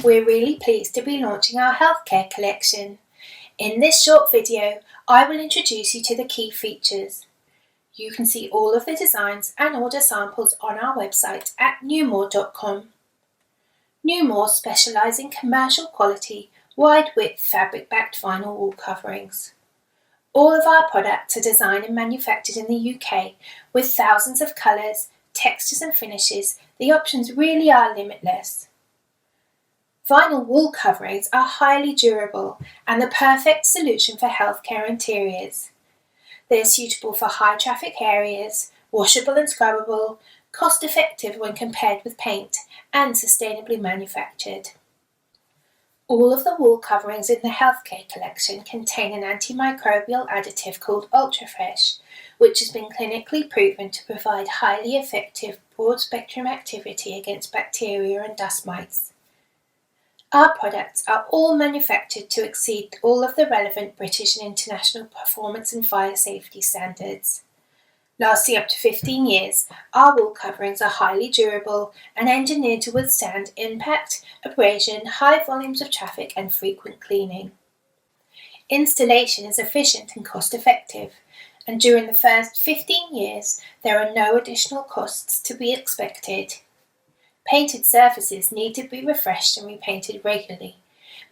We're really pleased to be launching our healthcare collection. In this short video, I will introduce you to the key features. You can see all of the designs and order samples on our website at newmor.com. Newmor specialise in commercial quality, wide width fabric backed vinyl wall coverings. All of our products are designed and manufactured in the UK with thousands of colours, textures and finishes. The options really are limitless. Vinyl wall coverings are highly durable and the perfect solution for healthcare interiors. They are suitable for high traffic areas, washable and scrubbable, cost effective when compared with paint, and sustainably manufactured. All of the wall coverings in the healthcare collection contain an antimicrobial additive called UltraFresh, which has been clinically proven to provide highly effective broad spectrum activity against bacteria and dust mites. Our products are all manufactured to exceed all of the relevant British and international performance and fire safety standards. Lasting up to 15 years, our wall coverings are highly durable and engineered to withstand impact, abrasion, high volumes of traffic and frequent cleaning. Installation is efficient and cost effective, and during the first 15 years there are no additional costs to be expected. Painted surfaces need to be refreshed and repainted regularly,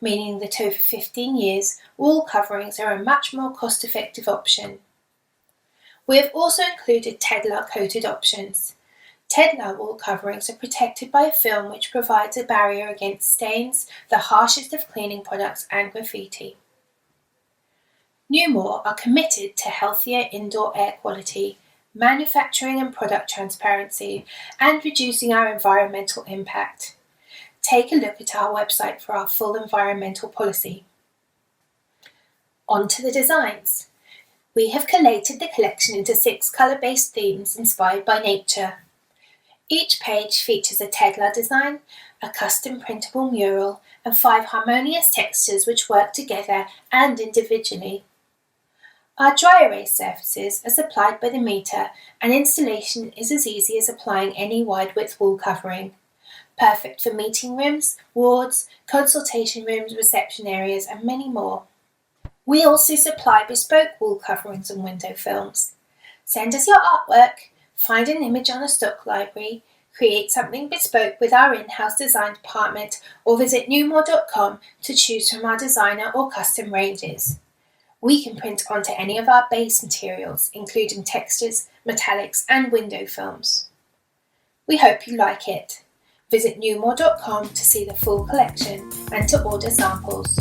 meaning that over 15 years, wall coverings are a much more cost-effective option. We have also included Tedlar coated options. Tedlar wall coverings are protected by a film which provides a barrier against stains, the harshest of cleaning products and graffiti. Newmor are committed to healthier indoor air quality, manufacturing and product transparency, and reducing our environmental impact. Take a look at our website for our full environmental policy. On to the designs. We have collated the collection into 6 colour-based themes inspired by nature. Each page features a Tedlar design, a custom printable mural, and 5 harmonious textures which work together and individually. Our dry erase surfaces are supplied by the metre, and installation is as easy as applying any wide width wall covering. Perfect for meeting rooms, wards, consultation rooms, reception areas and many more. We also supply bespoke wall coverings and window films. Send us your artwork, find an image on a stock library, create something bespoke with our in-house design department, or visit newmor.com to choose from our designer or custom ranges. We can print onto any of our base materials, including textures, metallics and window films. We hope you like it. Visit newmor.com to see the full collection and to order samples.